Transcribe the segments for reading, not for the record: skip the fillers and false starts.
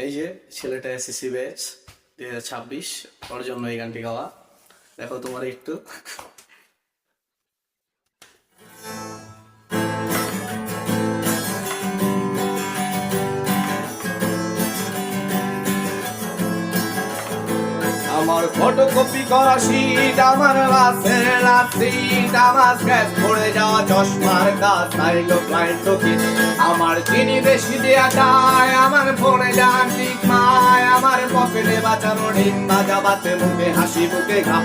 এই যে ছেলেটা এসএসসি ব্যাচ 2026, ওর জন্য এই গানটি গাওয়া। দেখো তোমার একটু আমার ফটোকপি করা শীত, আমার বাসের লাসিট, আমার স্ক্র্যাচ পড়ে যাওয়া চশমার কাজ, আমার চিনি বেশি দেয়া চায়, আমার ফোনে যান ঠিক মায়, আমার পকেটে বাঁচানো ডিম ভাজা বাতে মুখে হাসি বুকে ঘা,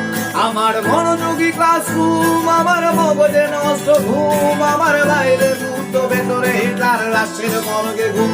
আমার মনোযোগী ক্লাসরুম, আমার মগজে নষ্ট ঘুম, আমার বাইরে মুক্ত ভেতরে হিটলার রাষ্ট্রের মনকে ঘুম,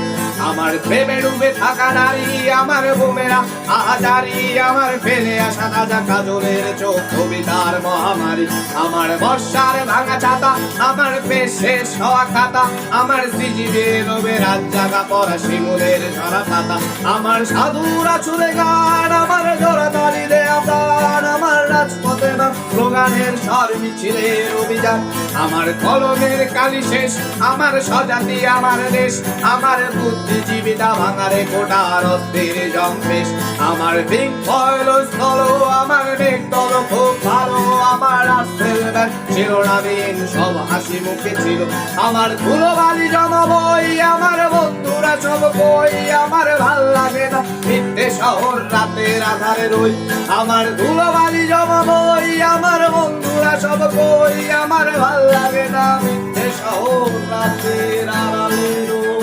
আমার প্রেমে ডুবে থাকা নারী, আমার বোমেরা আহাজারি, আমার ফেলে আসা তাজা কাজলের চোখ কবিতার মহামারী, আমার বর্ষার ভাঙা ছাতা, আমার পেশ শেষ হওয়া খাতা, আমার সৃজিবে রবে রাত জাগা পড়া শিমুলের ঝরা পাতা, আমার সাধুরা চুলে গান, আমার জোড়া তালি দেয়া প্রাণ, আমার রাজপথে না স্লোগানের স্বর মিছিলের অভিযান, আমার কলমের কালি শেষ, আমার স্বজাতি আমার দেশ, আমার বুদ্ধিজীবিতা ভাঙারে কোটার অস্থির জম্পেশ, আমার পিঙ্ক ফয়েল স্থল, আমার মেঘদল খুব ভালো, আমার রাস্তের ব্যাগ শিরোনামহীন সব হাসি মুখে ছিল, আমার ধুলোবালি জমা বই, আমার বন্ধুরা সব বই, আমার ভাল লাগে না মিথ্যে শহর রাতের আধারে রই, আমার ধুলোবালি জমা বই, আমার বন্ধুরা সব বই, আমার ভাল লাগে না মিথ্যে শহর রাতের আড়ালে রই।